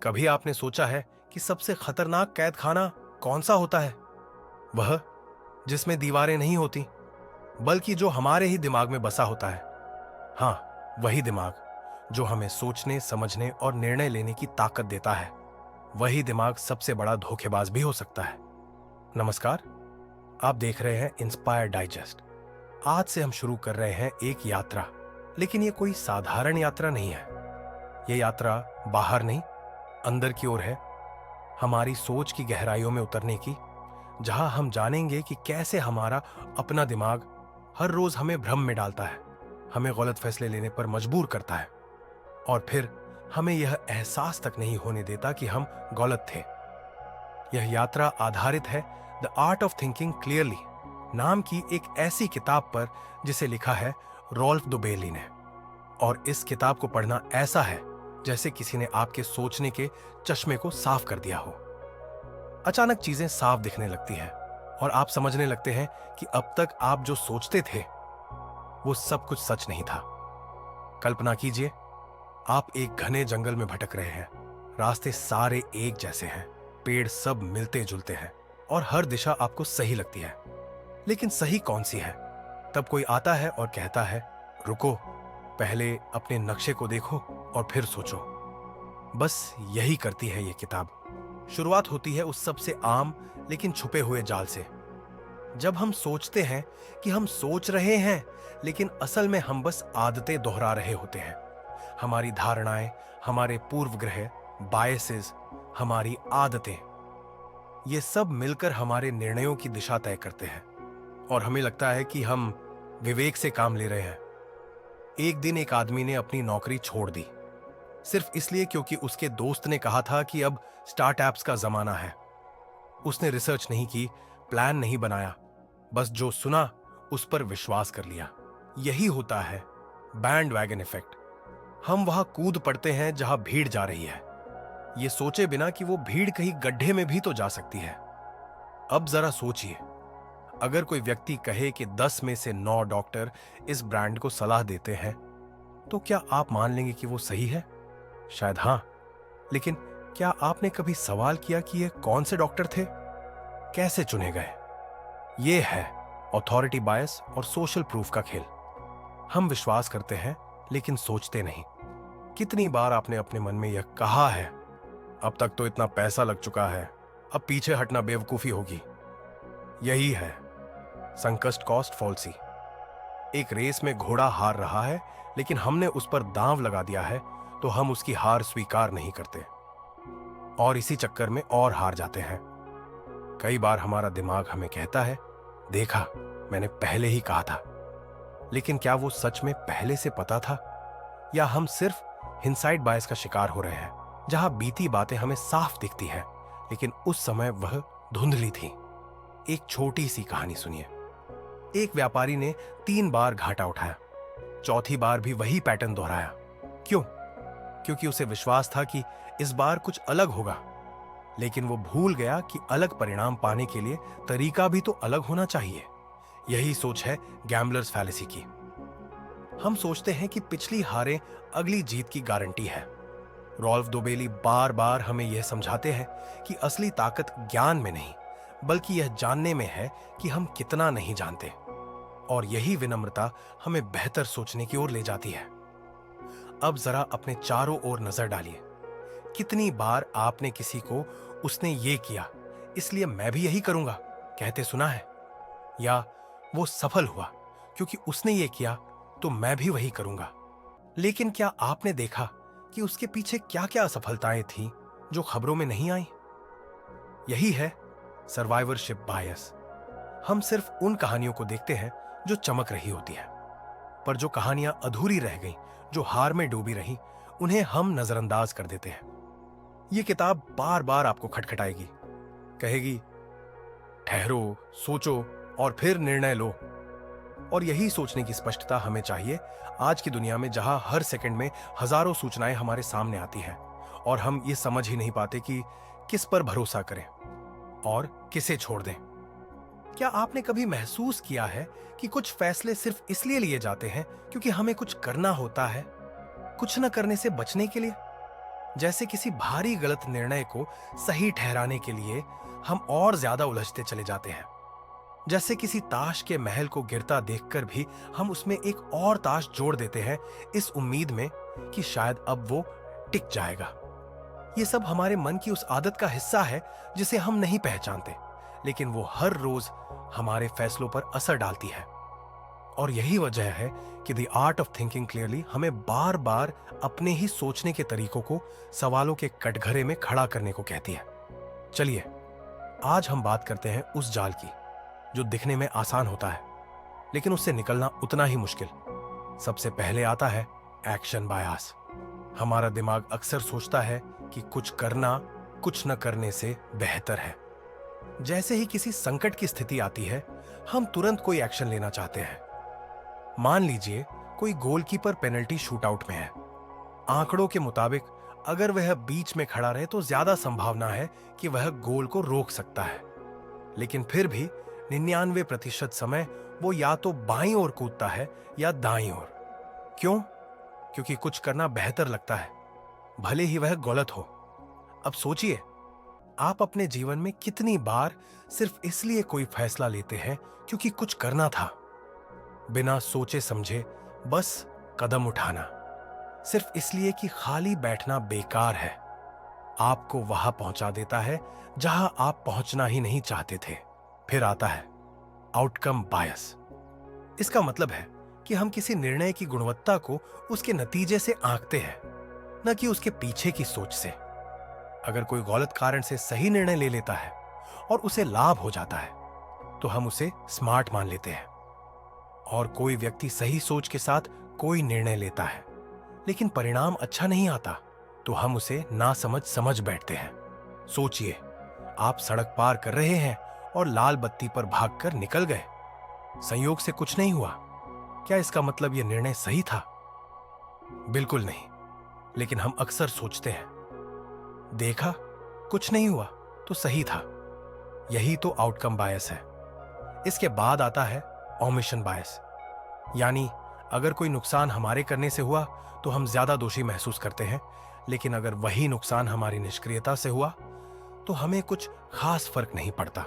कभी आपने सोचा है कि सबसे खतरनाक कैद खाना कौन सा होता है? वह जिसमें दीवारें नहीं होती, बल्कि जो हमारे ही दिमाग में बसा होता है। हाँ, वही दिमाग जो हमें सोचने, समझने और निर्णय लेने की ताकत देता है। वही दिमाग सबसे बड़ा धोखेबाज भी हो सकता है। नमस्कार, आप देख रहे हैं इंस्पायर डाइजेस्ट। आज से हम शुरू कर रहे हैं एक यात्रा, लेकिन ये कोई साधारण यात्रा नहीं है। ये यात्रा बाहर नहीं, अंदर की ओर है, हमारी सोच की गहराइयों में उतरने की, जहां हम जानेंगे कि कैसे हमारा अपना दिमाग हर रोज हमें भ्रम में डालता है, हमें गलत फैसले लेने पर मजबूर करता है और फिर हमें यह एहसास तक नहीं होने देता कि हम गलत थे। यह यात्रा आधारित है the art of thinking clearly नाम की एक ऐसी किताब पर, जिसे लिखा है रॉल्फ दुबेली ने। और इस किताब को पढ़ना ऐसा है जैसे किसी ने आपके सोचने के चश्मे को साफ कर दिया हो। अचानक चीजें साफ दिखने लगती हैं और आप समझने लगते हैं कि अब तक आप जो सोचते थे वो सब कुछ सच नहीं था। कल्पना कीजिए, आप एक घने जंगल में भटक रहे हैं। रास्ते सारे एक जैसे हैं, पेड़ सब मिलते जुलते हैं और हर दिशा आपको सही लगती है। लेकिन सही कौन सी है? तब कोई आता है और कहता है, रुको, पहले अपने नक्शे को देखो और फिर सोचो। बस यही करती है ये किताब। शुरुआत होती है उस सबसे आम लेकिन छुपे हुए जाल से। जब हम सोचते हैं कि हम सोच रहे हैं, लेकिन असल में हम बस आदतें दोहरा रहे होते हैं। हमारी धारणाएं, हमारे पूर्वग्रह, बायसेस, हमारी आदतें, ये सब मिलकर हमारे निर्णयों की दिशा तय करते हैं और हमें लगता है कि हम विवेक से काम ले रहे हैं। एक दिन एक आदमी ने अपनी नौकरी छोड़ दी, सिर्फ इसलिए क्योंकि उसके दोस्त ने कहा था कि अब स्टार्टअप्स का जमाना है। उसने रिसर्च नहीं की, प्लान नहीं बनाया, बस जो सुना उस पर विश्वास कर लिया। यही होता है बैंड वैगन इफेक्ट। हम वहां कूद पड़ते हैं जहां भीड़ जा रही है, ये सोचे बिना कि वो भीड़ कहीं गड्ढे में भी तो जा सकती है। अब जरा सोचिए, अगर कोई व्यक्ति कहे कि 10 में से 9 डॉक्टर इस ब्रांड को सलाह देते हैं, तो क्या आप मान लेंगे कि वो सही है? शायद हां, लेकिन क्या आपने कभी सवाल किया कि ये कौन से डॉक्टर थे, कैसे चुने गए? ये है अथॉरिटी बायस और सोशल प्रूफ का खेल। हम विश्वास करते हैं लेकिन सोचते नहीं। कितनी बार आपने अपने मन में यह कहा है, अब तक तो इतना पैसा लग चुका है, अब पीछे हटना बेवकूफी होगी। यही है संकस्ट कॉस्ट फॉल्सी। एक रेस में घोड़ा हार रहा है, लेकिन हमने उस पर दांव लगा दिया है, तो हम उसकी हार स्वीकार नहीं करते और इसी चक्कर में और हार जाते हैं। कई बार हमारा दिमाग हमें कहता है, देखा, मैंने पहले ही कहा था। लेकिन क्या वो सच में पहले से पता था, या हम सिर्फ हिंडसाइट बायस का शिकार हो रहे हैं, जहां बीती बातें हमें साफ दिखती हैं, लेकिन उस समय वह धुंधली थी। एक छोटी सी कहानी सुनिए। एक व्यापारी ने 3 बार घाटा उठाया, चौथी बार भी वही पैटर्न दोहराया। क्यों? क्योंकि उसे विश्वास था कि इस बार कुछ अलग होगा, लेकिन वो भूल गया कि अलग परिणाम पाने के लिए तरीका भी तो अलग होना चाहिए। यही सोच है गैम्बलर्स फैलेसी की। हम सोचते हैं कि पिछली हारें अगली जीत की गारंटी है। रॉल्फ दुबेली बार बार हमें यह समझाते हैं कि असली ताकत ज्ञान में नहीं, बल्कि यह जानने में है कि हम कितना नहीं जानते। और यही विनम्रता हमें बेहतर सोचने की ओर ले जाती है। अब जरा अपने चारों ओर नजर डालिए। कितनी बार आपने किसी को उसने ये किया इसलिए मैं भी यही करूंगा कहते सुना है? या वो सफल हुआ क्योंकि उसने ये किया तो मैं भी वही करूंगा। लेकिन क्या आपने देखा कि उसके पीछे क्या क्या असफलताएं थीं जो खबरों में नहीं आई? यही है सर्वाइवरशिप बायस। हम सिर्फ उन कहानियों को देखते हैं जो चमक रही होती है, पर जो कहानियां अधूरी रह गईं, जो हार में डूबी रहीं, उन्हें हम नजरअंदाज कर देते हैं। ये किताब बार बार आपको खटखटाएगी, कहेगी, ठहरो, सोचो और फिर निर्णय लो। और यही सोचने की स्पष्टता हमें चाहिए आज की दुनिया में, जहां हर सेकंड में हजारों सूचनाएं हमारे सामने आती हैं और हम ये समझ ही नहीं पाते कि किस पर भरोसा करें और किसे छोड़ दें। क्या आपने कभी महसूस किया है कि कुछ फैसले सिर्फ इसलिए लिए जाते हैं क्योंकि हमें कुछ करना होता है, कुछ न करने से बचने के लिए? जैसे किसी भारी गलत निर्णय को सही ठहराने के लिए हम और ज्यादा उलझते चले जाते हैं। जैसे किसी ताश के महल को गिरता देखकर भी हम उसमें एक और ताश जोड़ देते हैं, इस उम्मीद में कि शायद अब वो टिक जाएगा। ये सब हमारे मन की उस आदत का हिस्सा है जिसे हम नहीं पहचानते, लेकिन वो हर रोज हमारे फैसलों पर असर डालती है। और यही वजह है कि the art of thinking clearly हमें बार बार अपने ही सोचने के तरीकों को सवालों के कटघरे में खड़ा करने को कहती है। चलिए आज हम बात करते हैं उस जाल की जो दिखने में आसान होता है, लेकिन उससे निकलना उतना ही मुश्किल। सबसे पहले आता है एक्शन बायस। हमारा दिमाग अक्सर सोचता है कि कुछ करना कुछ न करने से बेहतर है। जैसे ही किसी संकट की स्थिति आती है, हम तुरंत कोई एक्शन लेना चाहते हैं। मान लीजिए कोई गोलकीपर पेनल्टी शूटआउट में है। आंकड़ों के मुताबिक अगर वह बीच में खड़ा रहे तो ज्यादा संभावना है कि वह गोल को रोक सकता है, लेकिन फिर भी 99% समय वो या तो बाईं ओर कूदता है या दाईं ओर। क्यों? क्योंकि कुछ करना बेहतर लगता है, भले ही वह गलत हो। अब सोचिए, आप अपने जीवन में कितनी बार सिर्फ इसलिए कोई फैसला लेते हैं क्योंकि कुछ करना था, बिना सोचे समझे बस कदम उठाना, सिर्फ इसलिए कि खाली बैठना बेकार है, आपको वहां पहुंचा देता है जहां आप पहुंचना ही नहीं चाहते थे। फिर आता है आउटकम बायस। इसका मतलब है कि हम किसी निर्णय की गुणवत्ता को उसके नतीजे से आंकते हैं, न कि उसके पीछे की सोच से। अगर कोई गलत कारण से सही निर्णय ले लेता है और उसे लाभ हो जाता है तो हम उसे स्मार्ट मान लेते हैं। और कोई व्यक्ति सही सोच के साथ कोई निर्णय लेता है लेकिन परिणाम अच्छा नहीं आता तो हम उसे नासमझ समझ बैठते हैं। सोचिए, आप सड़क पार कर रहे हैं और लाल बत्ती पर भागकर निकल गए। संयोग से कुछ नहीं हुआ। क्या इसका मतलब यह निर्णय सही था? बिल्कुल नहीं। लेकिन हम अक्सर सोचते हैं, देखा, कुछ नहीं हुआ तो सही था। यही तो आउटकम बायस है। इसके बाद आता है ओमिशन बायस, यानी अगर कोई नुकसान हमारे करने से हुआ तो हम ज्यादा दोषी महसूस करते हैं, लेकिन अगर वही नुकसान हमारी निष्क्रियता से हुआ तो हमें कुछ खास फर्क नहीं पड़ता।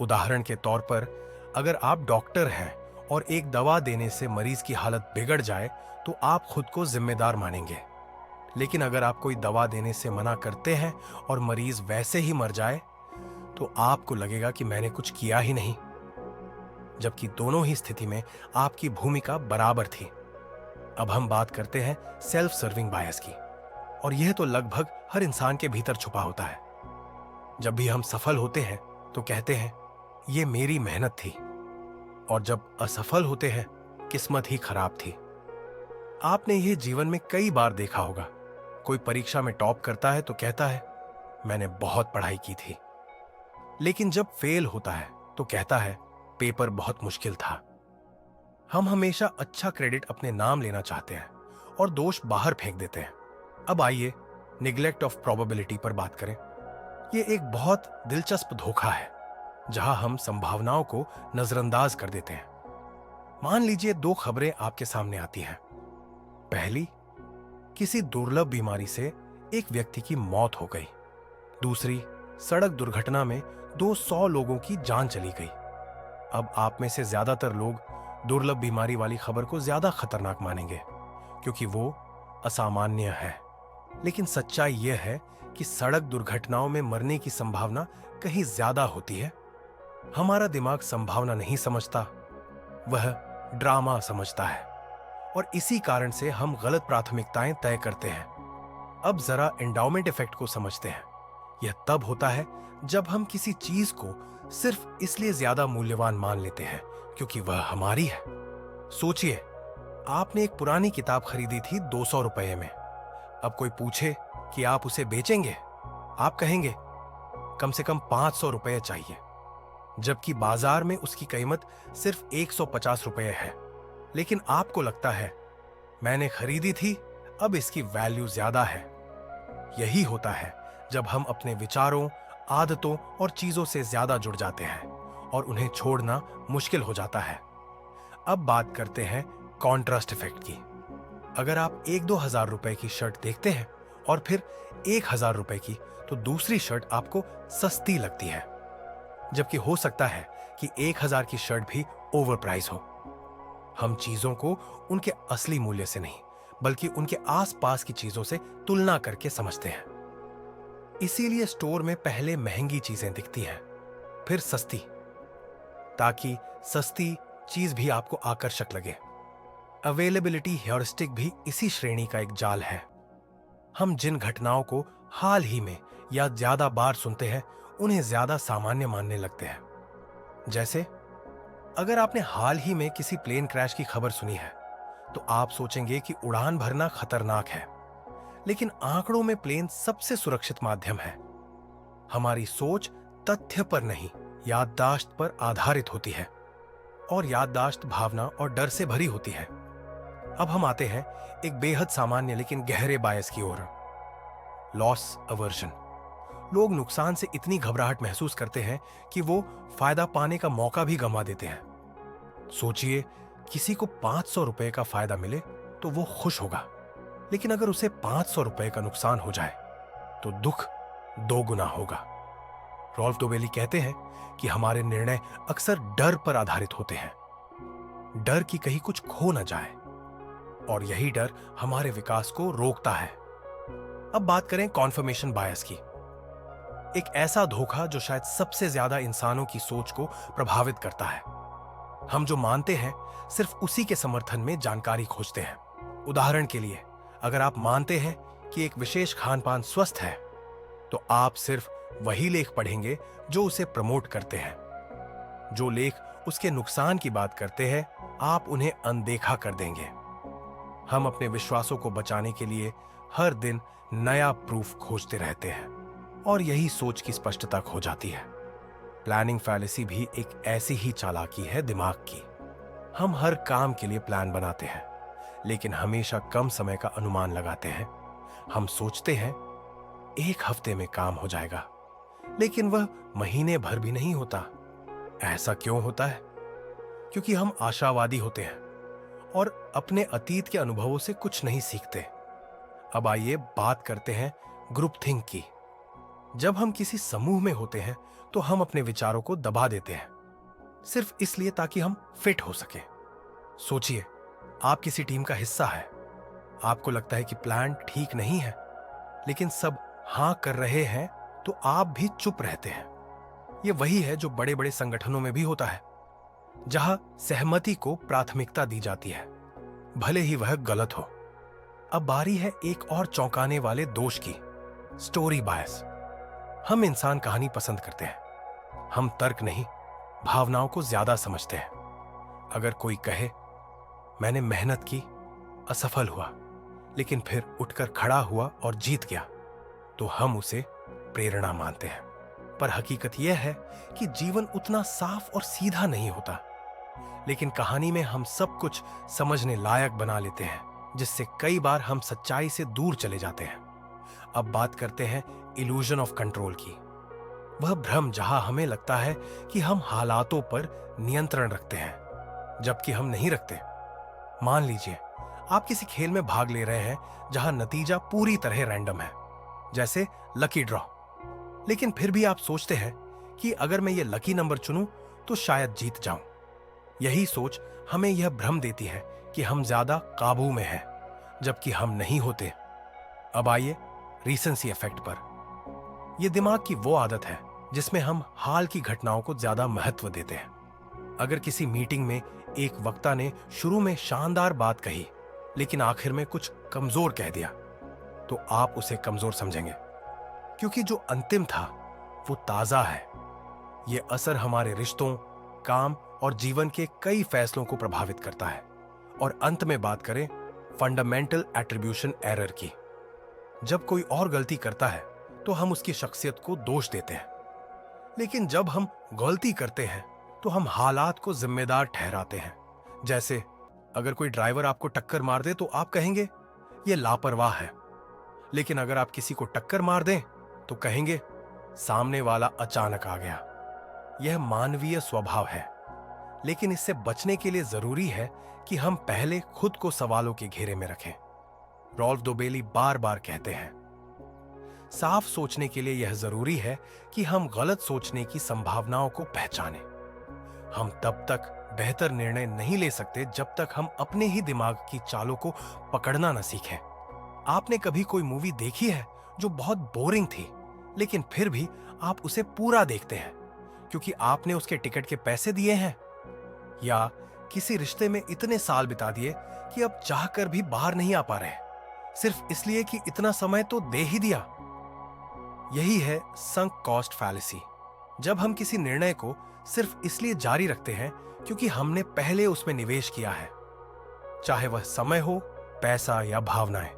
उदाहरण के तौर पर, अगर आप डॉक्टर हैं और एक दवा देने से मरीज की हालत बिगड़ जाए तो आप खुद को जिम्मेदार मानेंगे, लेकिन अगर आप कोई दवा देने से मना करते हैं और मरीज वैसे ही मर जाए तो आपको लगेगा कि मैंने कुछ किया ही नहीं, जबकि दोनों ही स्थिति में आपकी भूमिका बराबर थी। अब हम बात करते हैं सेल्फ सर्विंग बायस की, और यह तो लगभग हर इंसान के भीतर छुपा होता है। जब भी हम सफल होते हैं तो कहते हैं ये मेरी मेहनत थी, और जब असफल होते हैं किस्मत ही खराब थी। आपने यह जीवन में कई बार देखा होगा। कोई परीक्षा में टॉप करता है तो कहता है मैंने बहुत पढ़ाई की थी, लेकिन जब फेल होता है तो कहता है पेपर बहुत मुश्किल था। हम हमेशा अच्छा क्रेडिट अपने नाम लेना चाहते हैं और दोष बाहर फेंक देते हैं। अब आइए निग्लेक्ट ऑफ प्रोबेबिलिटी पर बात करें। यह एक बहुत दिलचस्प धोखा है जहां हम संभावनाओं को नजरअंदाज कर देते हैं। मान लीजिए 2 खबरें आपके सामने आती हैं। पहली, किसी दुर्लभ बीमारी से एक व्यक्ति की मौत हो गई। दूसरी, सड़क दुर्घटना में 200 लोगों की जान चली गई। अब आप में से ज्यादातर लोग दुर्लभ बीमारी वाली खबर को ज्यादा खतरनाक मानेंगे क्योंकि वो असामान्य है, लेकिन सच्चाई यह है कि सड़क दुर्घटनाओं में मरने की संभावना कहीं ज्यादा होती है। हमारा दिमाग संभावना नहीं समझता, वह ड्रामा समझता है, और इसी कारण से हम गलत प्राथमिकताएं तय करते हैं। अब जरा एंडाउमेंट इफेक्ट को समझते हैं। यह तब होता है जब हम किसी चीज को सिर्फ इसलिए ज्यादा मूल्यवान मान लेते हैं क्योंकि वह हमारी है। सोचिए, आपने एक पुरानी किताब खरीदी थी 200 रुपए में। अब कोई पूछे कि आप उसे बेचेंगे, आप कहेंगे कम से कम 500 रुपए चाहिए, जबकि बाजार में उसकी कीमत सिर्फ 150 रुपए है। लेकिन आपको लगता है मैंने खरीदी थी, अब इसकी वैल्यू ज्यादा है। यही होता है जब हम अपने विचारों, आदतों और चीजों से ज्यादा जुड़ जाते हैं और उन्हें छोड़ना मुश्किल हो जाता है। अब बात करते हैं कॉन्ट्रास्ट इफेक्ट की। अगर आप 1-2 हजार रुपए की शर्ट देखते हैं और फिर 1,000 रुपए की तो दूसरी शर्ट आपको सस्ती लगती है, जबकि हो सकता है कि 1,000 की शर्ट भी ओवर प्राइस हो। हम चीजों को उनके असली मूल्य से नहीं, बल्कि उनके आसपास की चीजों से तुलना करके समझते हैं। इसीलिए स्टोर में पहले महंगी चीजें दिखती हैं, फिर सस्ती, ताकि सस्ती चीज भी आपको आकर्षक लगे। अवेलेबिलिटी ह्यूरिस्टिक भी इसी श्रेणी का एक जाल है। हम जिन घटनाओं को हाल ही में या ज्यादा बार सुनते हैं, उन्हें ज्यादा सामान्य मानने लगते हैं। जैसे अगर आपने हाल ही में किसी प्लेन क्रैश की खबर सुनी है, तो आप सोचेंगे कि उड़ान भरना खतरनाक है, लेकिन आंकड़ों में प्लेन सबसे सुरक्षित माध्यम है। हमारी सोच तथ्य पर नहीं, याददाश्त पर आधारित होती है, और याददाश्त भावना और डर से भरी होती है। अब हम आते हैं एक बेहद सामान्य लेकिन गहरे बायस की ओर, लॉस अवर्जन। लोग नुकसान से इतनी घबराहट महसूस करते हैं कि वो फायदा पाने का मौका भी गंवा देते हैं। सोचिए, किसी को 500 रुपए का फायदा मिले तो वो खुश होगा, लेकिन अगर उसे 500 रुपए का नुकसान हो जाए तो दुख 2 गुना होगा। रॉल्फ डोबेली कहते हैं कि हमारे निर्णय अक्सर डर पर आधारित होते हैं, डर कि कहीं कुछ खो न जाए, और यही डर हमारे विकास को रोकता है। अब बात करें कॉन्फर्मेशन बायस की, एक ऐसा धोखा जो शायद सबसे ज्यादा इंसानों की सोच को प्रभावित करता है। हम जो मानते हैं, सिर्फ उसी के समर्थन में जानकारी खोजते हैं। उदाहरण के लिए, अगर आप मानते हैं कि एक विशेष खान पान स्वस्थ है, तो आप सिर्फ वही लेख पढ़ेंगे जो उसे प्रमोट करते हैं। जो लेख उसके नुकसान की बात करते हैं, आप उन्हें अनदेखा कर देंगे। हम अपने विश्वासों को बचाने के लिए हर दिन नया प्रूफ खोजते रहते हैं, और यही सोच की स्पष्टता खो जाती है। प्लानिंग फैलेसी भी एक ऐसी ही चालाकी है दिमाग की। हम हर काम के लिए प्लान बनाते हैं, लेकिन हमेशा कम समय का अनुमान लगाते हैं। हम सोचते हैं 1 हफ्ते में काम हो जाएगा, लेकिन वह महीने भर भी नहीं होता। ऐसा क्यों होता है? क्योंकि हम आशावादी होते हैं और अपने अतीत के अनुभवों से कुछ नहीं सीखते। अब आइए बात करते हैं ग्रुप थिंक की। जब हम किसी समूह में होते हैं, तो हम अपने विचारों को दबा देते हैं, सिर्फ इसलिए ताकि हम फिट हो सके। सोचिए, आप किसी टीम का हिस्सा है। आपको लगता है कि प्लान ठीक नहीं है, लेकिन सब हां कर रहे हैं तो आप भी चुप रहते हैं। यह वही है जो बड़े बड़े संगठनों में भी होता है, जहां सहमति को प्राथमिकता दी जाती है, भले ही वह गलत हो। अब बारी है एक और चौंकाने वाले दोष की, स्टोरी बायस। हम इंसान कहानी पसंद करते हैं। हम तर्क नहीं, भावनाओं को ज्यादा समझते हैं। अगर कोई कहे, मैंने मेहनत की, असफल हुआ, लेकिन फिर उठकर खड़ा हुआ और जीत गया, तो हम उसे प्रेरणा मानते हैं। पर हकीकत यह है कि जीवन उतना साफ और सीधा नहीं होता, लेकिन कहानी में हम सब कुछ समझने लायक बना लेते हैं, जिससे कई बार हम सच्चाई से दूर चले जाते हैं। अब बात करते हैं इल्यूजन ऑफ कंट्रोल की। वह भ्रम जहां हमें लगता है कि हम हालातों पर नियंत्रण रखते हैं, जबकि हम नहीं रखते। मान लीजिए, आप किसी खेल में भाग ले रहे हैं जहां नतीजा पूरी तरह रैंडम है, जैसे लकी ड्रॉ, लेकिन फिर भी आप सोचते हैं कि अगर मैं ये लकी नंबर चुनूं तो शायद जीत जाऊं। यही सोच हमें यह भ्रम देती है कि हम ज्यादा काबू में हैं, जबकि हम नहीं होते। अब आइए रीसेंसी इफेक्ट पर। यह दिमाग की वो आदत है जिसमें हम हाल की घटनाओं को ज्यादा महत्व देते हैं। अगर किसी मीटिंग में एक वक्ता ने शुरू में शानदार बात कही, लेकिन आखिर में कुछ कमजोर कह दिया, तो आप उसे कमजोर समझेंगे, क्योंकि जो अंतिम था वो ताजा है। यह असर हमारे रिश्तों, काम और जीवन के कई फैसलों को प्रभावित करता है। और अंत में बात करें फंडामेंटल एट्रीब्यूशन एरर की। जब कोई और गलती करता है तो हम उसकी शख्सियत को दोष देते हैं, लेकिन जब हम गलती करते हैं तो हम हालात को जिम्मेदार ठहराते हैं। जैसे अगर कोई ड्राइवर आपको टक्कर मार दे तो आप कहेंगे यह लापरवाह है, लेकिन अगर आप किसी को टक्कर मार दें तो कहेंगे सामने वाला अचानक आ गया। यह मानवीय स्वभाव है, लेकिन इससे बचने के लिए जरूरी है कि हम पहले खुद को सवालों के घेरे में रखें। रॉल्फ डोबेली बार बार कहते हैं, साफ सोचने के लिए यह जरूरी है कि हम गलत सोचने की संभावनाओं को पहचानें। हम तब तक बेहतर निर्णय नहीं ले सकते जब तक हम अपने ही दिमाग की चालों को पकड़ना न सीखें। आपने कभी कोई मूवी देखी है जो बहुत बोरिंग थी, लेकिन फिर भी आप उसे पूरा देखते हैं क्योंकि आपने उसके टिकट के पैसे दिए हैं? या किसी रिश्ते में इतने साल बिता दिए कि अब चाहकर भी बाहर नहीं आ पा रहे, सिर्फ इसलिए कि इतना समय तो दे ही दिया? यही है संक कॉस्ट फैलेसी। जब हम किसी निर्णय को सिर्फ इसलिए जारी रखते हैं क्योंकि हमने पहले उसमें निवेश किया है, चाहे वह समय हो, पैसा या भावनाएं।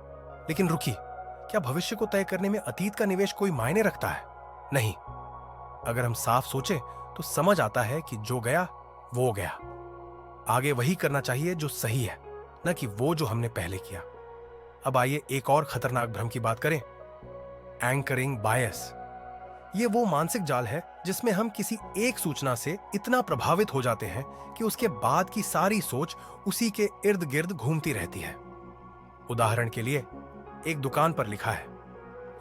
लेकिन रुकिए, क्या भविष्य को तय करने में अतीत का निवेश कोई मायने रखता है? नहीं। अगर हम साफ सोचें तो समझ आता है कि जो गया वो गया। आगे वही करना चाहिए जो सही है, न कि वो जो हमने पहले किया। अब आइए एक और खतरनाक भ्रम की बात करें, एंकरिंग बायस। ये वो मानसिक जाल है जिसमें हम किसी एक सूचना से इतना प्रभावित हो जाते हैं कि उसके बाद की सारी सोच उसी के इर्द गिर्द घूमती रहती है। उदाहरण के लिए, एक दुकान पर लिखा है,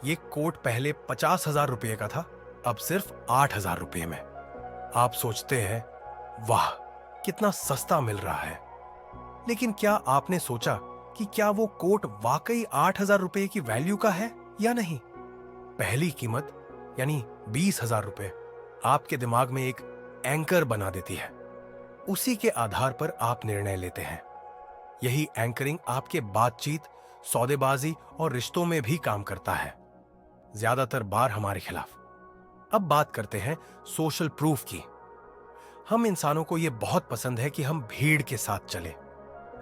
ये कोट पहले 50,000 रुपये का था, अब सिर्फ 8,000 रुपये में। आप सोचते हैं, वाह कितना सस्ता मिल रहा है। लेकिन क्या आपने सोचा कि क्या वो कोट वाकई 8,000 रुपये की वैल्यू का है या नहीं? पहली कीमत यानी 20,000 रुपये आपके दिमाग में एक एंकर बना देती है। उसी के आधार पर आप निर्णय लेते हैं। यही एंकरिंग आपके बातचीत, सौदेबाजी और रिश्तों में भी काम करता है, ज्यादातर बार हमारे खिलाफ। अब बात करते हैं सोशल प्रूफ की। हम इंसानों को यह बहुत पसंद है कि हम भीड़ के साथ चलें।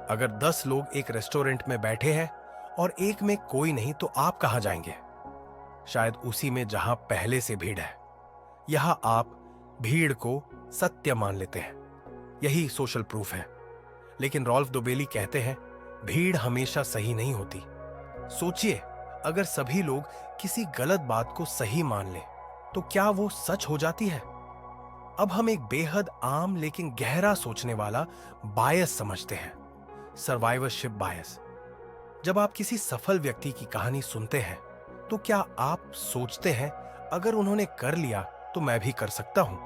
अगर 10 लोग एक रेस्टोरेंट में बैठे हैं और एक में कोई नहीं, तो आप कहां जाएंगे? शायद उसी में जहां पहले से भीड़ है। यहां आप भीड़ को सत्य मान लेते हैं। यही सोशल प्रूफ है। लेकिन रॉल्फ डोबेली कहते हैं, भीड़ हमेशा सही नहीं होती। सोचिए, अगर सभी लोग किसी गलत बात को सही मान लें तो क्या वो सच हो जाती है? अब हम एक बेहद आम लेकिन गहरा सोचने वाला बायस समझते हैं, सर्वाइवरशिप बायस। जब आप किसी सफल व्यक्ति की कहानी सुनते हैं तो क्या आप सोचते हैं, अगर उन्होंने कर लिया तो मैं भी कर सकता हूं?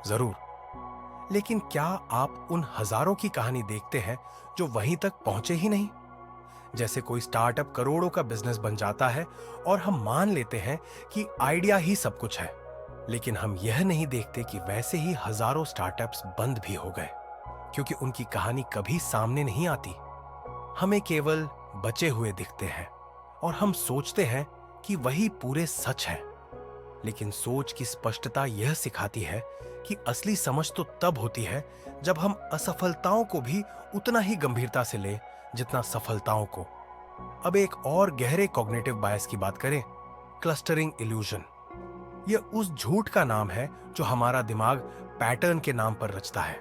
जरूर। लेकिन क्या आप उन हजारों की कहानी देखते हैं जो वहीं तक पहुंचे ही नहीं? जैसे कोई स्टार्टअप करोड़ों का बिजनेस बन जाता है और हम मान लेते हैं कि आइडिया ही सब कुछ है, लेकिन हम यह नहीं देखते कि वैसे ही हजारों स्टार्टअप्स बंद भी हो गए क्योंकि उनकी कहानी कभी सामने नहीं आती। हमें केवल बचे हुए दिखते हैं और हम सोचते हैं कि वही पूरे सच है। लेकिन सोच की स्पष्टता यह सिखाती है कि असली समझ तो तब होती है जब हम असफलताओं को भी उतना ही गंभीरता से लें जितना सफलताओं को। अब एक और गहरे कॉग्निटिव बायस की बात करें, क्लस्टरिंग इल्यूजन। यह उस झूठ का नाम है जो हमारा दिमाग पैटर्न के नाम पर रचता है।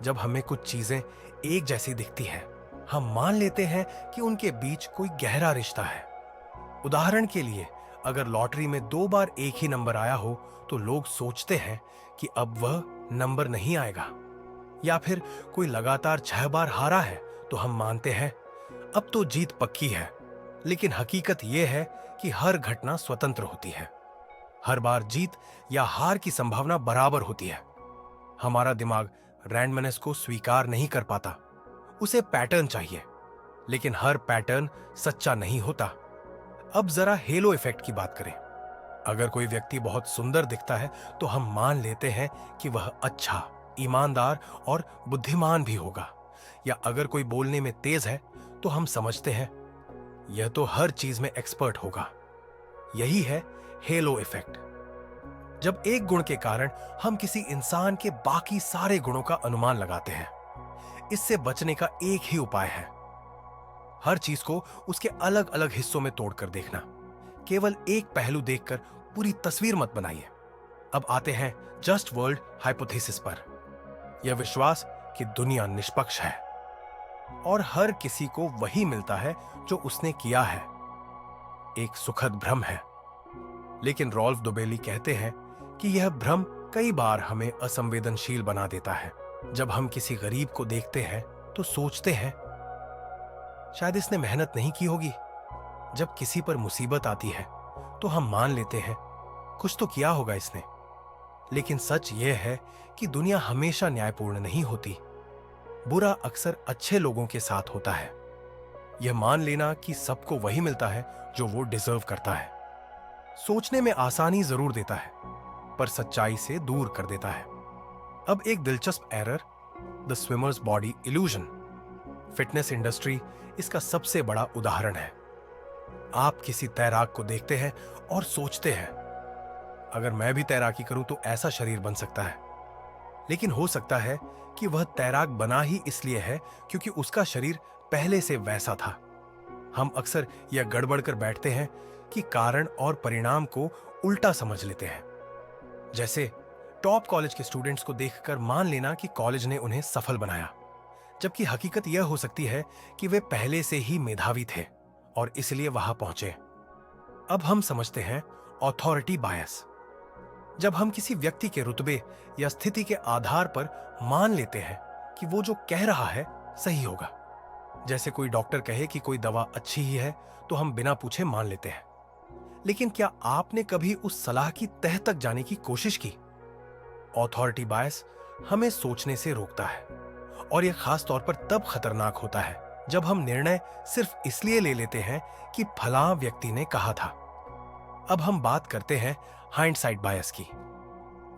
जब हमें कुछ चीजें एक जैसी दिखती है, हम मान लेते हैं कि उनके बीच कोई गहरा रिश्ता है। उदाहरण के लिए, अगर लॉटरी में 2 बार एक ही नंबर आया हो तो लोग सोचते हैं कि अब वह नंबर नहीं आएगा। या फिर कोई लगातार 6 बार हारा है तो हम मानते हैं अब तो जीत पक्की है। लेकिन हकीकत यह है कि हर घटना स्वतंत्र होती है। हर बार जीत या हार की संभावना बराबर होती है। हमारा दिमाग रैंडमनेस को स्वीकार नहीं कर पाता, उसे पैटर्न चाहिए। लेकिन हर पैटर्न सच्चा नहीं होता। अब जरा हेलो इफेक्ट की बात करें। अगर कोई व्यक्ति बहुत सुंदर दिखता है तो हम मान लेते हैं कि वह अच्छा, ईमानदार और बुद्धिमान भी होगा। या अगर कोई बोलने में तेज है तो हम समझते हैं यह तो हर चीज में एक्सपर्ट होगा। यही है हेलो इफेक्ट। जब एक गुण के कारण हम किसी इंसान के बाकी सारे गुणों का अनुमान लगाते हैं। इससे बचने का एक ही उपाय है, हर चीज को उसके अलग अलग हिस्सों में तोड़कर देखना। केवल एक पहलू देखकर पूरी तस्वीर मत बनाइए। अब आते हैं जस्ट वर्ल्ड हाइपोथेसिस पर। यह विश्वास कि दुनिया निष्पक्ष है और हर किसी को वही मिलता है जो उसने किया है, एक सुखद भ्रम है। लेकिन रॉल्फ डोबेली कहते हैं कि यह भ्रम कई बार हमें असंवेदनशील बना देता है। जब हम किसी गरीब को देखते हैं तो सोचते हैं शायद इसने मेहनत नहीं की होगी। जब किसी पर मुसीबत आती है तो हम मान लेते हैं कुछ तो किया होगा इसने। लेकिन सच यह है कि दुनिया हमेशा न्यायपूर्ण नहीं होती। बुरा अक्सर अच्छे लोगों के साथ होता है। यह मान लेना कि सबको वही मिलता है जो वो डिजर्व करता है, सोचने में आसानी जरूर देता है, पर सच्चाई से दूर कर देता है। अब एक दिलचस्प error, the swimmers body illusion. Fitness industry इसका सबसे बड़ा उदाहरण है। आप किसी तैराक को देखते हैं और सोचते हैं, अगर मैं भी तैराकी करूं तो ऐसा शरीर बन सकता है। लेकिन हो सकता है कि वह तैराक बना ही इसलिए है क्योंकि उसका शरीर पहले से वैसा था। हम अक्सर यह गड़बड़ कर बैठते हैं कि कारण और परिणाम को उल्टा समझ लेते हैं। जैसे टॉप कॉलेज के स्टूडेंट्स को देखकर मान लेना कि कॉलेज ने उन्हें सफल बनाया, जबकि हकीकत यह हो सकती है कि वे पहले से ही मेधावी थे और इसलिए वहां पहुंचे। अब हम समझते हैं ऑथोरिटी बायस। जब हम किसी व्यक्ति के रुतबे या स्थिति के आधार पर मान लेते हैं कि वो जो कह रहा है सही होगा। जैसे कोई डॉक्टर कहे कि कोई दवा अच्छी ही है तो हम बिना पूछे मान लेते हैं। लेकिन क्या आपने कभी उस सलाह की तह तक जाने की कोशिश की? ऑथोरिटी बायस हमें सोचने से रोकता है, और यह खास तौर पर तब खतरनाक होता है जब हम निर्णय सिर्फ इसलिए ले लेते हैं कि फलां व्यक्ति ने कहा था। अब हम बात करते हैं हाइंडसाइट बायस की,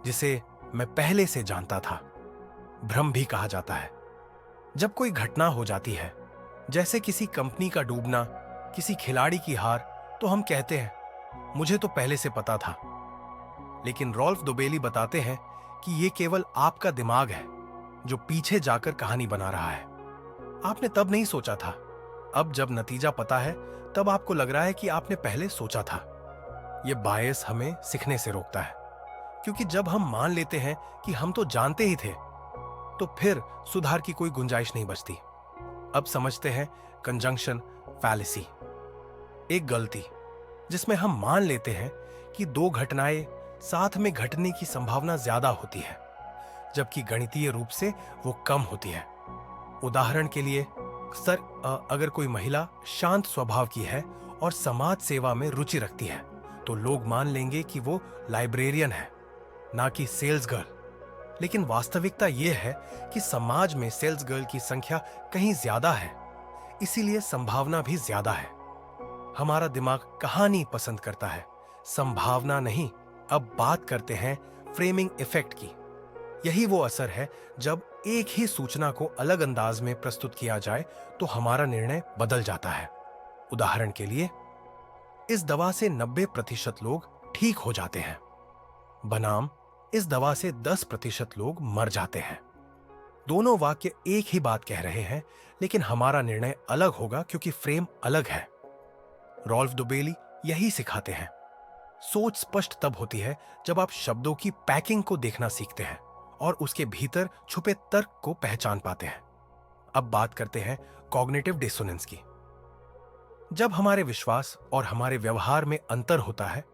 जिसे मैं पहले से जानता था भ्रम भी कहा जाता है। जब कोई घटना हो जाती है, जैसे किसी कंपनी का डूबना, किसी खिलाड़ी की हार, तो हम कहते हैं मुझे तो पहले से पता था। लेकिन रॉल्फ दोबेली बताते हैं कि यह केवल आपका दिमाग है जो पीछे जाकर कहानी बना रहा है। आपने तब नहीं सोचा था। अब जब नतीजा पता है तब आपको लग रहा है कि आपने पहले सोचा था। यह बायस हमें सीखने से रोकता है, क्योंकि जब हम मान लेते हैं कि हम तो जानते ही थे, तो फिर सुधार की कोई गुंजाइश नहीं बचती। अब समझते हैं कंजंक्शन फैलेसी, एक गलती जिसमें हम मान लेते हैं कि दो घटनाएं साथ में घटने की संभावना ज्यादा होती है, जबकि गणितीय रूप से वो कम होती है। उदाहरण के लिए, अगर कोई महिला शांत स्वभाव की है और समाज सेवा में रुचि रखती है, तो लोग मान लेंगे कि वो लाइब्रेरियन है, ना कि सेल्स गर्ल। लेकिन वास्तविकता यह है कि समाज में सेल्स गर्ल की संख्या कहीं ज्यादा है, इसीलिए संभावना भी ज्यादा है। हमारा दिमाग कहानी पसंद करता है, संभावना नहीं। अब बात करते हैं फ्रेमिंग इफेक्ट की। यही वो असर है जब एक ही सूचना को अलग अंदाज में प्रस्तुत किया जाए तो हमारा निर्णय बदल जाता है। उदाहरण के लिए, इस दवा से 90% लोग ठीक हो जाते हैं, बनाम इस दवा से 10% लोग मर जाते हैं। दोनों वाक्य एक ही बात कह रहे हैं, लेकिन हमारा निर्णय अलग होगा क्योंकि फ्रेम अलग है। रॉल्फ दोबेली यही सिखाते हैं। सोच स्पष्ट तब होती है जब आप शब्दों की पैकिंग को देखना सीखते हैं और उसके भीतर छुपे तर्क को पहचान पाते हैं। अब बात करते हैं कॉग्निटिव डिसोनेंस की। जब हमारे विश्वास और हमारे व्यवहार में अंतर होता है,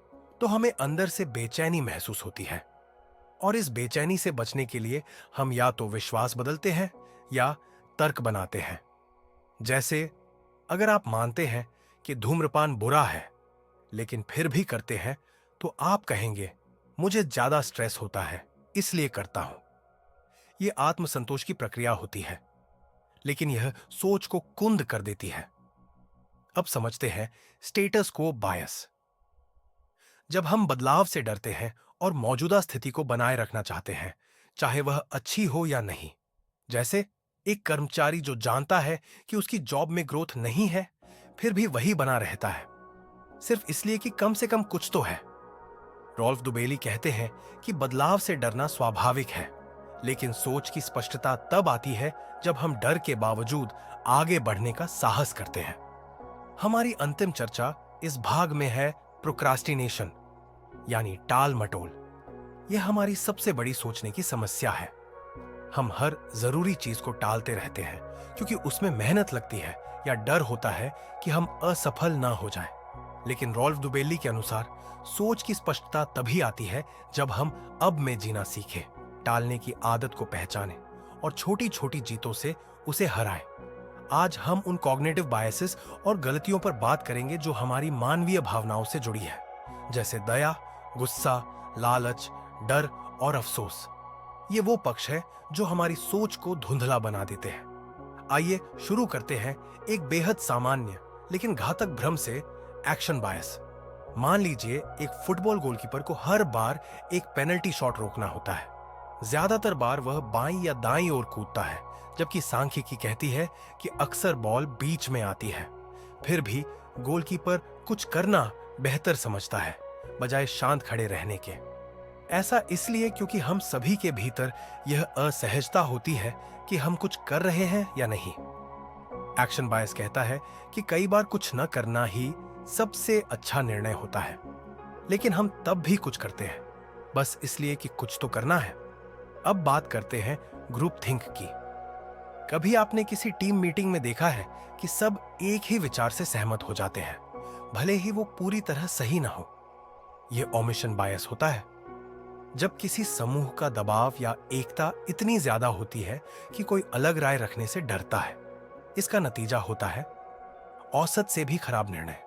तो हमें अंदर से बेचैनी महसूस होती है, और इस बेचैनी से बचने के लिए हम या तो विश्वास बदलते हैं या तर्क बनाते हैं। जैसे, अगर आप मानते हैं कि धूम्रपान बुरा है लेकिन फिर भी करते हैं, तो आप कहेंगे मुझे ज्यादा स्ट्रेस होता है इसलिए करता हूं। यह आत्मसंतोष की प्रक्रिया होती है, लेकिन यह सोच को कुंद कर देती है। अब समझते हैं स्टेटस को बायस। जब हम बदलाव से डरते हैं और मौजूदा स्थिति को बनाए रखना चाहते हैं, चाहे वह अच्छी हो या नहीं। जैसे एक कर्मचारी जो जानता है कि उसकी जॉब में ग्रोथ नहीं है, फिर भी वही बना रहता है, सिर्फ इसलिए कि कम से कम कुछ तो है। रॉल्फ दुबेली कहते हैं कि बदलाव से डरना स्वाभाविक है, लेकिन सोच की स्पष्टता तब आती है जब हम डर के बावजूद आगे बढ़ने का साहस करते हैं। हमारी अंतिम चर्चा इस भाग में है प्रोक्रास्टिनेशन, यानी टाल मटोल। यह हमारी सबसे बड़ी सोचने की समस्या है। हम हर जरूरी चीज को टालते रहते हैं क्योंकि उसमें मेहनत लगती है या डर होता है कि हम असफल ना हो जाएं। लेकिन रॉल्फ दुबेली के अनुसार सोच की स्पष्टता तभी आती है जब हम अब में जीना सीखें, टालने की आदत को पहचानें और छोटी छोटी जीतों से उसे हराएं। आज हम उन कॉग्निटिव बायसेस और गलतियों पर बात करेंगे जो हमारी मानवीय भावनाओं से जुड़ी है, जैसे दया, गुस्सा, लालच, डर और अफसोस। ये वो पक्ष है जो हमारी सोच को धुंधला बना देते हैं। आइए शुरू करते हैं एक बेहद सामान्य लेकिन घातक भ्रम से, एक्शन बायस। मान लीजिए एक फुटबॉल गोलकीपर को हर बार एक पेनल्टी शॉट रोकना होता है। ज्यादातर बार वह बाईं या दाईं ओर कूदता है, जबकि सांख्यिकी कहती है कि अक्सर बॉल बीच में आती है। फिर भी गोलकीपर कुछ करना बेहतर समझता है, बजाय शांत खड़े रहने के। ऐसा इसलिए क्योंकि हम सभी के भीतर यह असहजता होती है कि हम कुछ कर रहे हैं या नहीं। एक्शन बायस कहता है कि कई बार कुछ न करना ही सबसे अच्छा निर्णय होता है, लेकिन हम तब भी कुछ करते हैं, बस इसलिए कि कुछ तो करना है। अब बात करते हैं ग्रुप थिंक की। कभी आपने किसी टीम मीटिंग में देखा है कि सब एक ही विचार से सहमत हो जाते हैं, भले ही वो पूरी तरह सही ना हो? यह ओमिशन बायस होता है। जब किसी समूह का दबाव या एकता इतनी ज्यादा होती है कि कोई अलग राय रखने से डरता है, इसका नतीजा होता है औसत से भी खराब निर्णय।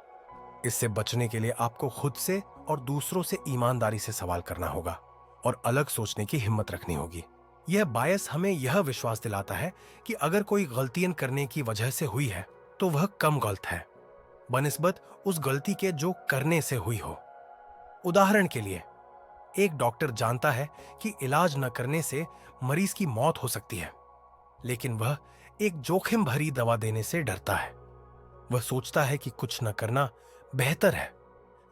इससे बचने के लिए आपको खुद से और दूसरों से ईमानदारी से सवाल करना होगा और अलग सोचने की हिम्मत रखनी होगी। यह बायस हमें यह विश्वास दिलाता है कि अगर कोई गलतियां करने की वजह से हुई है तो वह कम गलत है बनिस्बत उस गलती के जो करने से हुई हो। उदाहरण के लिए, एक डॉक्टर जानता है कि इलाज न करने से मरीज की मौत हो सकती है, लेकिन वह एक जोखिम भरी दवा देने से डरता है। वह सोचता है कि कुछ न करना बेहतर है,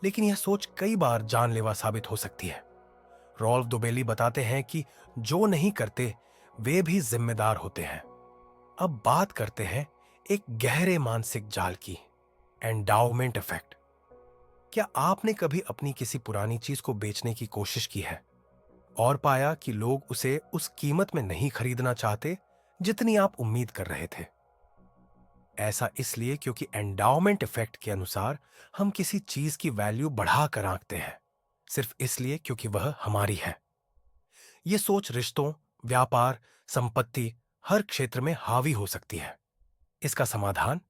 लेकिन यह सोच कई बार जानलेवा साबित हो सकती है। रॉल्फ दोबेली बताते हैं कि जो नहीं करते वे भी जिम्मेदार होते हैं। अब बात करते हैं एक गहरे मानसिक जाल की, एंडाउमेंट इफेक्ट। क्या आपने कभी अपनी किसी पुरानी चीज को बेचने की कोशिश की है और पाया कि लोग उसे उस कीमत में नहीं खरीदना चाहते जितनी आप उम्मीद कर रहे थे? ऐसा इसलिए क्योंकि एंडाउमेंट इफेक्ट के अनुसार हम किसी चीज की वैल्यू बढ़ा कर आंकते हैं, सिर्फ इसलिए क्योंकि वह हमारी है। यह सोच रिश्तों, व्यापार, संपत्ति, हर क्षेत्र में हावी हो सकती है। इसका समाधान,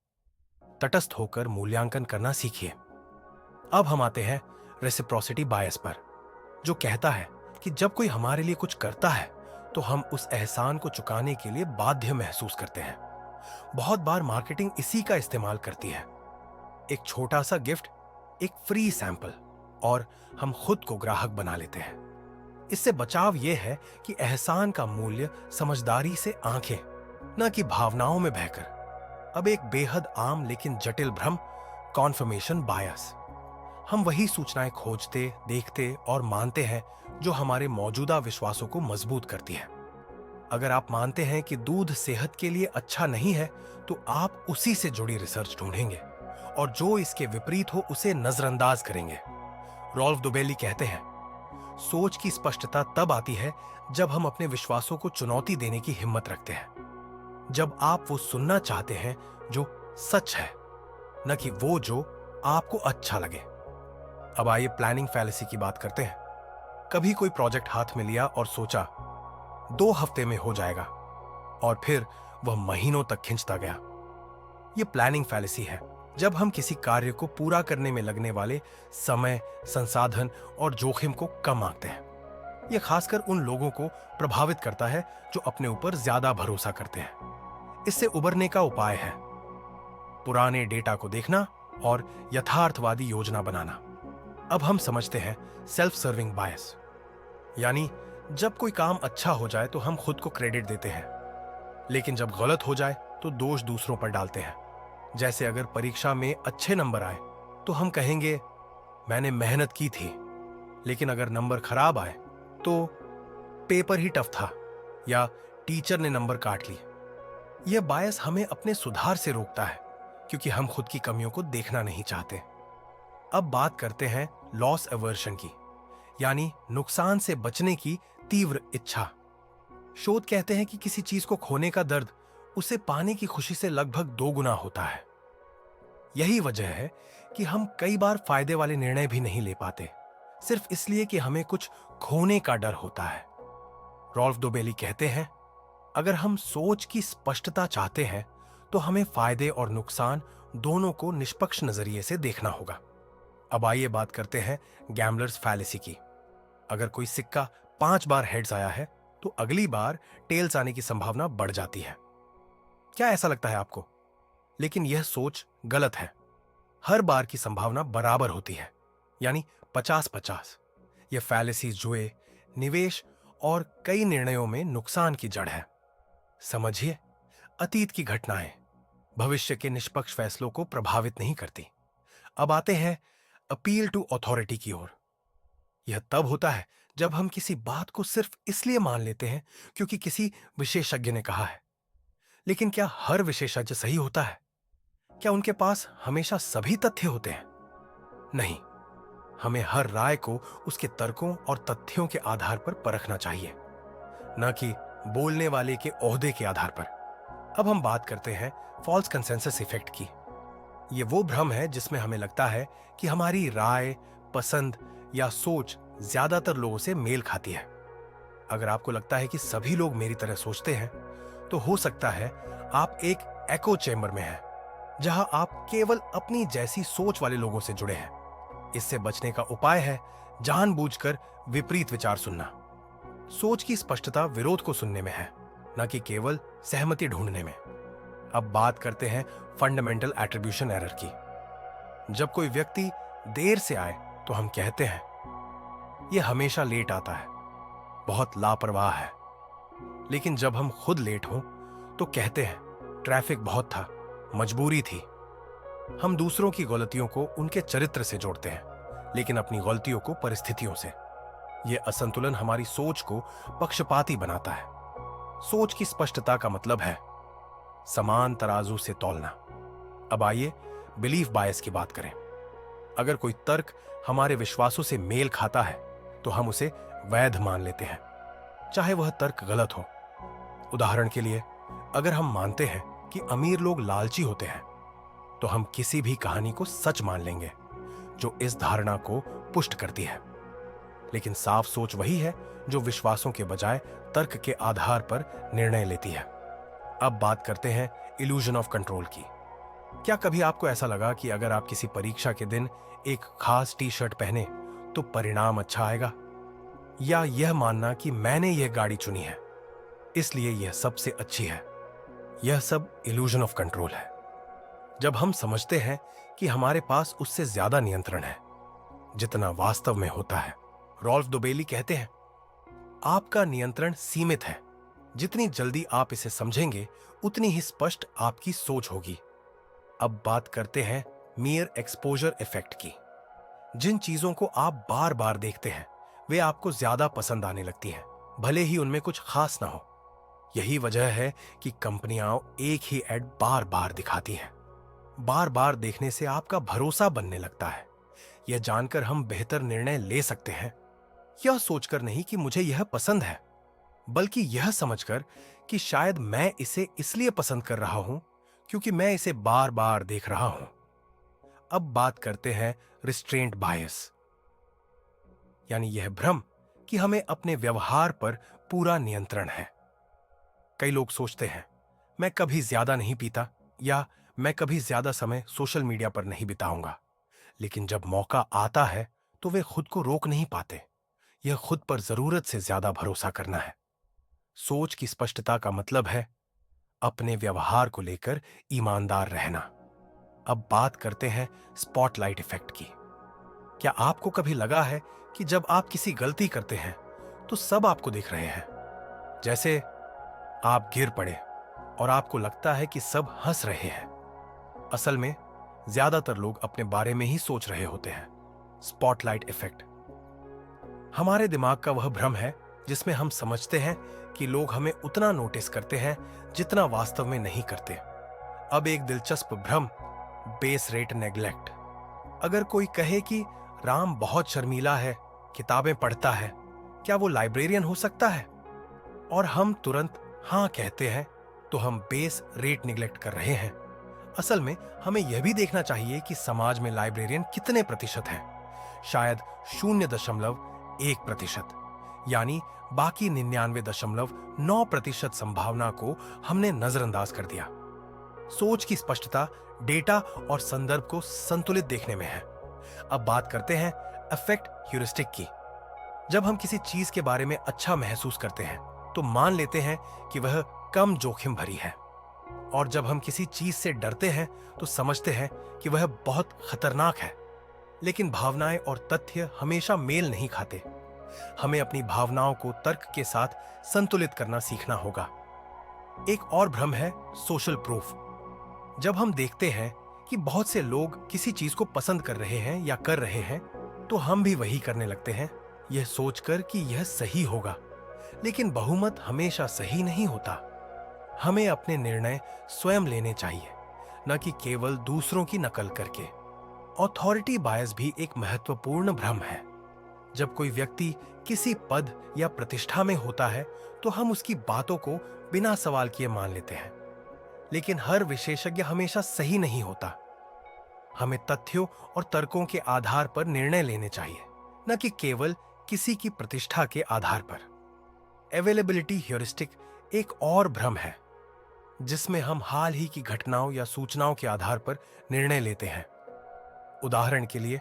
तटस्थ होकर मूल्यांकन करना सीखिए। अब हम आते हैं रेसिप्रोसिटी बायस पर, जो कहता है कि जब कोई हमारे लिए कुछ करता है तो हम उस एहसान को चुकाने के लिए बाध्य महसूस करते हैं। बहुत बार मार्केटिंग इसी का इस्तेमाल करती है। एक छोटा सा गिफ्ट, एक फ्री सैंपल, और हम खुद को ग्राहक बना लेते हैं। इससे बचाव यह है कि एहसान का मूल्य समझदारी से आंखें, न कि भावनाओं में बहकर। अब एक बेहद आम लेकिन जटिल भ्रम, कॉन्फर्मेशन बायस। हम वही सूचनाएं खोजते, देखते और मानते हैं जो हमारे मौजूदा विश्वासों को मजबूत करती है। अगर आप मानते हैं कि दूध सेहत के लिए अच्छा नहीं है, तो आप उसी से जुड़ी रिसर्च ढूंढेंगे और जो इसके विपरीत हो उसे नजरअंदाज करेंगे। रॉल्फ दोबेली कहते हैं, सोच की स्पष्टता तब आती है जब हम अपने विश्वासों को चुनौती देने की हिम्मत रखते हैं, जब आप वो सुनना चाहते हैं जो सच है, न कि वो जो आपको अच्छा लगे। अब आइए प्लानिंग फैलेसी की बात करते हैं। कभी कोई प्रोजेक्ट हाथ में लिया और सोचा 2 हफ्ते में हो जाएगा, और फिर वह महीनों तक खिंचता गया। यह प्लानिंग फैलेसी है, जब हम किसी कार्य को पूरा करने में लगने वाले समय, संसाधन और जोखिम को कम आंकते हैं। यह खासकर उन लोगों को प्रभावित करता है जो अपने ऊपर ज्यादा भरोसा करते हैं। इससे उबरने का उपाय है पुराने डेटा को देखना और यथार्थवादी योजना बनाना। अब हम समझते हैं सेल्फ सर्विंग बायस, यानी जब कोई काम अच्छा हो जाए तो हम खुद को क्रेडिट देते हैं, लेकिन जब गलत हो जाए तो दोष दूसरों पर डालते हैं। जैसे अगर परीक्षा में अच्छे नंबर आए तो हम कहेंगे मैंने मेहनत की थी, लेकिन अगर नंबर खराब आए तो पेपर ही टफ था या टीचर ने नंबर काट लिए। यह बायस हमें अपने सुधार से रोकता है क्योंकि हम खुद की कमियों को देखना नहीं चाहते। अब बात करते हैं लॉस एवर्शन की, यानी नुकसान से बचने की तीव्र इच्छा। शोध कहते हैं कि किसी चीज को खोने का दर्द उसे पाने की खुशी से लगभग 2 गुना होता है। यही वजह है कि हम कई बार फायदे वाले निर्णय भी नहीं ले पाते, सिर्फ इसलिए कि हमें कुछ खोने का डर होता है। रॉल्फ दोबेली कहते हैं, अगर हम सोच की स्पष्टता चाहते हैं तो हमें फायदे और नुकसान दोनों को निष्पक्ष नजरिए से देखना होगा। अब आइए बात करते हैं गैम्बलर्स फैलेसी की। अगर कोई सिक्का 5 बार हेड्स आया है तो अगली बार टेल्स आने की संभावना बढ़ जाती है। क्या ऐसा लगता है आपको? लेकिन यह सोच गलत है। हर बार की संभावना बराबर होती है, यानी 50-50। यह फैलेसी जुए, निवेश और कई निर्णयों में नुकसान की जड़ है। समझिए, अतीत की घटनाएं भविष्य के निष्पक्ष फैसलों को प्रभावित नहीं करती। अब आते हैं अपील टू अथॉरिटी की ओर। यह तब होता है जब हम किसी बात को सिर्फ इसलिए मान लेते हैं क्योंकि किसी विशेषज्ञ ने कहा है। लेकिन क्या हर विशेषज्ञ सही होता है? क्या उनके पास हमेशा सभी तथ्य होते हैं? नहीं। हमें हर राय को उसके तर्कों और तथ्यों के आधार पर परखना चाहिए, न कि बोलने वाले के ओहदे के आधार पर। अब हम बात करते हैं फॉल्स कंसेंसस इफेक्ट की। यह वो भ्रम है जिसमें हमें लगता है कि हमारी राय, पसंद या सोच ज्यादातर लोगों से मेल खाती है। अगर आपको लगता है कि सभी लोग मेरी तरह सोचते हैं, तो हो सकता है आप एक एको चेंबर में हैं, जहां आप केवल अपनी जैसी सोच वाले लोगों से जुड़े हैं। इससे बचने का उपाय है जानबूझकर विपरीत विचार सुनना। सोच की स्पष्टता विरोध को सुनने में है, न कि केवल सहमति ढूंढने में। अब बात करते हैं फंडामेंटल एट्रीब्यूशन एरर की। जब कोई व्यक्ति देर से आए तो हम कहते हैं यह हमेशा लेट आता है, बहुत लापरवाह है। लेकिन जब हम खुद लेट हों तो कहते हैं ट्रैफिक बहुत था, मजबूरी थी। हम दूसरों की गलतियों को उनके चरित्र से जोड़ते हैं, लेकिन अपनी गलतियों को परिस्थितियों से। यह असंतुलन हमारी सोच को पक्षपाती बनाता है। सोच की स्पष्टता का मतलब है समान तराजू से तौलना। अब आइए बिलीफ बायस की बात करें। अगर कोई तर्क हमारे विश्वासों से मेल खाता है तो हम उसे वैध मान लेते हैं, चाहे वह तर्क गलत हो। उदाहरण के लिए, अगर हम मानते हैं कि अमीर लोग लालची होते हैं, तो हम किसी भी कहानी को सच मान लेंगे जो इस धारणा को पुष्ट करती है। लेकिन साफ सोच वही है जो विश्वासों के बजाय तर्क के आधार पर निर्णय लेती है। अब बात करते हैं इल्यूजन ऑफ कंट्रोल की। क्या कभी आपको ऐसा लगा कि अगर आप किसी परीक्षा के दिन एक खास टी शर्ट पहने तो परिणाम अच्छा आएगा? या यह मानना कि मैंने यह गाड़ी चुनी है इसलिए यह सबसे अच्छी है? यह सब इल्यूजन ऑफ कंट्रोल है। जब हम समझते हैं कि हमारे पास उससे ज्यादा नियंत्रण है जितना वास्तव में होता है। रॉल्फ दोबेली कहते हैं, आपका नियंत्रण सीमित है। जितनी जल्दी आप इसे समझेंगे उतनी ही स्पष्ट आपकी सोच होगी। अब बात करते हैं मियर एक्सपोजर इफेक्ट की। जिन चीजों को आप बार बार देखते हैं वे आपको ज्यादा पसंद आने लगती हैं, भले ही उनमें कुछ खास ना हो। यही वजह है कि कंपनियां एक ही एड बार बार दिखाती हैं। बार बार देखने से आपका भरोसा बनने लगता है। यह जानकर हम बेहतर निर्णय ले सकते हैं, यह सोचकर नहीं कि मुझे यह पसंद है, बल्कि यह समझकर कि शायद मैं इसे इसलिए पसंद कर रहा हूं क्योंकि मैं इसे बार बार देख रहा हूं। अब बात करते हैं रिस्ट्रेंट बायस, यानी यह भ्रम कि हमें अपने व्यवहार पर पूरा नियंत्रण है। कई लोग सोचते हैं मैं कभी ज्यादा नहीं पीता या मैं कभी ज्यादा समय सोशल मीडिया पर नहीं बिताऊंगा, लेकिन जब मौका आता है तो वे खुद को रोक नहीं पाते। यह खुद पर जरूरत से ज्यादा भरोसा करना है। सोच की स्पष्टता का मतलब है अपने व्यवहार को लेकर ईमानदार रहना। अब बात करते हैं स्पॉटलाइट इफेक्ट की। क्या आपको कभी लगा है कि जब आप किसी गलती करते हैं तो सब आपको देख रहे हैं? जैसे आप गिर पड़े और आपको लगता है कि सब हंस रहे हैं। असल में ज्यादातर लोग अपने बारे में ही सोच रहे होते हैं। स्पॉटलाइट इफेक्ट हमारे दिमाग का वह भ्रम है जिसमें हम समझते हैं कि लोग हमें उतना नोटिस करते हैं जितना वास्तव में नहीं करते। अब एक दिलचस्प भ्रम, बेस रेट नेग्लेक्ट। अगर कोई कहे कि राम बहुत शर्मीला है, किताबें पढ़ता है, क्या वो लाइब्रेरियन हो सकता है? और हम तुरंत हाँ कहते हैं, तो हम बेस रेट निगलेक्ट कर रहे हैं। असल में हमें यह भी देखना चाहिए कि समाज में लाइब्रेरियन कितने प्रतिशत हैं। शायद 0.1%, यानी बाकी 99.9% संभावना को हमने नजरअंदाज कर दिया। सोच की स्पष्टता डेटा और संदर्भ को संतुलित देखने में है, अब बात करते हैं अफेक्ट ह्यूरिस्टिक की। जब हम किसी चीज के बारे में अच्छा महसूस करते हैं तो मान लेते हैं कि वह कम जोखिम भरी है, और जब हम किसी चीज से डरते हैं तो समझते हैं कि वह बहुत खतरनाक है। लेकिन भावनाएं और तथ्य हमेशा मेल नहीं खाते। हमें अपनी भावनाओं को तर्क के साथ संतुलित करना सीखना होगा। एक और भ्रम है सोशल प्रूफ। जब हम देखते हैं कि बहुत से लोग किसी चीज को पसंद कर रहे हैं या कर रहे हैं, तो हम भी वही करने लगते हैं, यह सोचकर कि यह सही होगा। लेकिन बहुमत हमेशा सही नहीं होता। हमें अपने निर्णय स्वयं लेने चाहिए, न कि केवल दूसरों की नकल करके। ऑथोरिटी बायस भी एक महत्वपूर्ण भ्रम है। जब कोई व्यक्ति किसी पद या प्रतिष्ठा में होता है तो हम उसकी बातों को बिना सवाल किए मान लेते हैं। लेकिन हर विशेषज्ञ हमेशा सही नहीं होता। हमें तथ्यों और तर्कों के आधार पर निर्णय लेने चाहिए, न कि केवल किसी की प्रतिष्ठा के आधार पर। अवेलेबिलिटी ह्यूरिस्टिक एक और भ्रम है, जिसमें हम हाल ही की घटनाओं या सूचनाओं के आधार पर निर्णय लेते हैं। उदाहरण के लिए,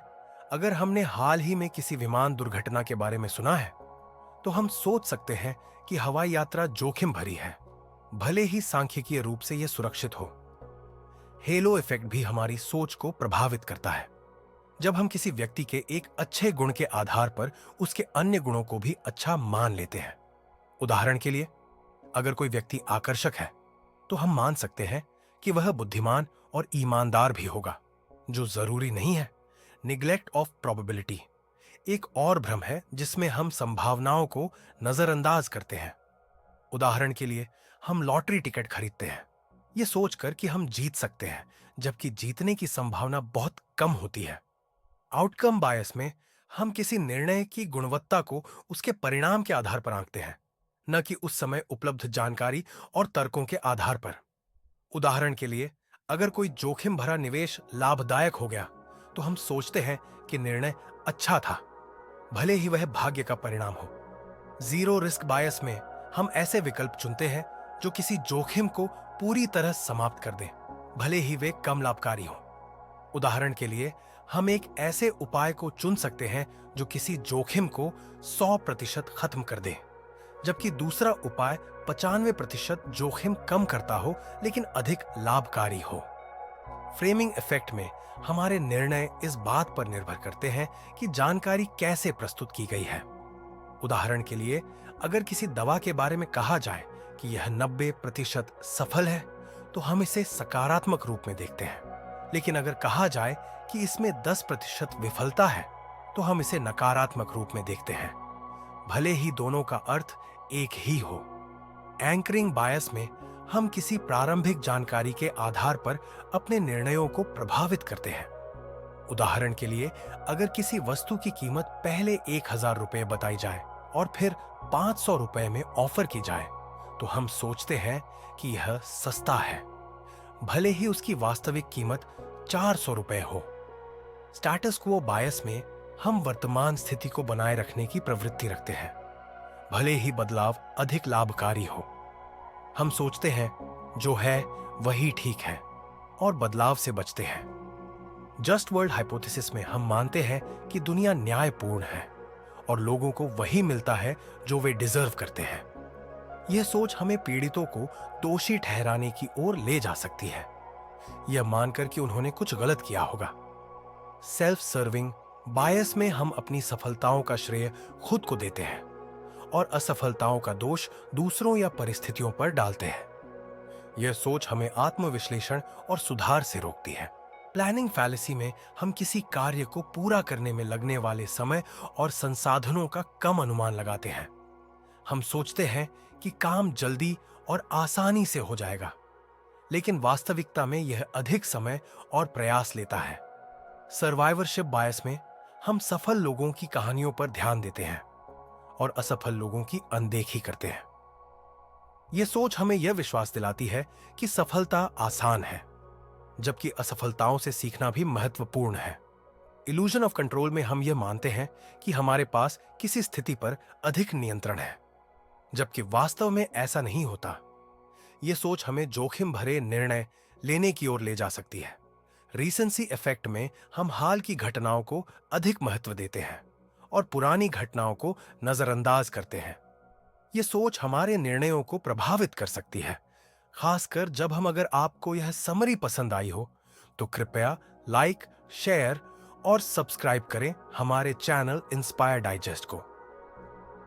अगर हमने हाल ही में किसी विमान दुर्घटना के बारे में सुना है, तो हम सोच सकते हैं कि हवाई यात्रा जोखिम भरी है, भले ही सांख्यिकीय रूप से यह सुरक्षित हो। हेलो इफेक्ट भी हमारी सोच को प्रभावित करता है। जब हम किसी व्यक्ति के एक अच्छे गुण के आधार पर उसके अन्य गुणों को भी अच्छा मान लेते हैं। उदाहरण के लिए, अगर कोई व्यक्ति आकर्षक है तो हम मान सकते हैं कि वह बुद्धिमान और ईमानदार भी होगा, जो जरूरी नहीं है। निग्लेक्ट ऑफ प्रोबेबिलिटी एक और भ्रम है, जिसमें हम संभावनाओं को नजरअंदाज करते हैं। उदाहरण के लिए, हम लॉटरी टिकट खरीदते हैं यह सोचकर कि हम जीत सकते हैं, जबकि जीतने की संभावना बहुत कम होती है। आउटकम बायस में हम किसी निर्णय की गुणवत्ता को उसके परिणाम के आधार पर आंकते हैं, न कि उस समय उपलब्ध जानकारी और तर्कों के आधार पर। उदाहरण के लिए, अगर कोई जोखिम भरा निवेश लाभदायक हो गया तो हम सोचते हैं कि निर्णय अच्छा था, भले ही वह भाग्य का परिणाम हो। जीरो रिस्क बायस में हम ऐसे विकल्प चुनते हैं जो किसी जोखिम को पूरी तरह समाप्त कर दें, भले ही वे कम लाभकारी हों। उदाहरण के लिए, हम एक ऐसे उपाय को चुन सकते हैं जो किसी जोखिम को 100% खत्म कर दे, जबकि दूसरा उपाय 95% जोखिम कम करता हो लेकिन अधिक लाभकारी हो। फ्रेमिंग इफेक्ट में हमारे निर्णय इस बात पर निर्भर करते हैं कि जानकारी कैसे प्रस्तुत की गई है। उदाहरण के लिए, अगर किसी दवा के बारे में कहा जाए कि यह 90% सफल है, तो हम इसे सकारात्मक रूप में देखते हैं। लेकिन अगर कहा जाए कि इसमें 10% विफलता है, तो हम इसे नकारात्मक रूप में देखते हैं, भले ही दोनों का अर्थ एक ही हो। एंकरिंग बायस में हम किसी प्रारंभिक जानकारी के आधार पर अपने निर्णयों को प्रभावित करते हैं। उदाहरण के लिए, अगर किसी वस्तु की कीमत पहले 1000 रुपये बताई जाए और फिर 500 रुपये में ऑफर की जाए, तो हम सोचते हैं कि यह सस्ता है, भले ही उसकी वास्तविक कीमत 400 रुपये हो। स्टेटस क्वो बायस में हम वर्तमान स्थिति को बनाए रखने की प्रवृत्ति रखते हैं, भले ही बदलाव अधिक लाभकारी हो। हम सोचते हैं जो है वही ठीक है और बदलाव से बचते हैं। जस्ट वर्ल्ड हाइपोथेसिस में हम मानते हैं कि दुनिया न्यायपूर्ण है और लोगों को वही मिलता है जो वे डिजर्व करते हैं। यह सोच हमें पीड़ितों को दोषी ठहराने की ओर ले जा सकती है, यह मानकर कि उन्होंने कुछ गलत किया होगा। सेल्फ सर्विंग बायस में हम अपनी सफलताओं का श्रेय खुद को देते हैं और असफलताओं का दोष दूसरों या परिस्थितियों पर डालते हैं। यह सोच हमें आत्मविश्लेषण और सुधार से रोकती है। प्लानिंग फैलेसी में हम किसी कार्य को पूरा करने में लगने वाले समय और संसाधनों का कम अनुमान लगाते हैं। हम सोचते हैं कि काम जल्दी और आसानी से हो जाएगा, लेकिन वास्तविकता में यह अधिक समय और प्रयास लेता है। सर्वाइवरशिप बायस में हम सफल लोगों की कहानियों पर ध्यान देते हैं और असफल लोगों की अनदेखी करते हैं। यह सोच हमें यह विश्वास दिलाती है कि सफलता आसान है, जबकि असफलताओं से सीखना भी महत्वपूर्ण है। इल्यूजन ऑफ कंट्रोल में हम यह मानते हैं कि हमारे पास किसी स्थिति पर अधिक नियंत्रण है, जबकि वास्तव में ऐसा नहीं होता। यह सोच हमें जोखिम भरे निर्णय लेने की ओर ले जा सकती है, रीसेंसी इफेक्ट में हम हाल की घटनाओं को अधिक महत्व देते हैं और पुरानी घटनाओं को नजरअंदाज करते हैं। ये सोच हमारे निर्णयों को प्रभावित कर सकती है, खासकर जब हम अगर आपको यह समरी पसंद आई हो तो कृपया लाइक, शेयर और सब्सक्राइब करें हमारे चैनल इंस्पायर डाइजेस्ट को।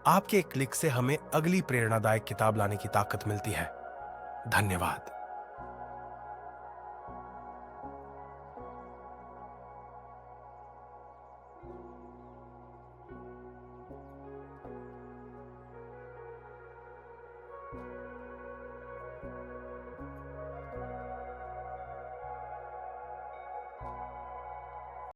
आपके क्लिक से हमें अगली प्रेरणादायक किताब लाने की ताकत मिलती है। धन्यवाद।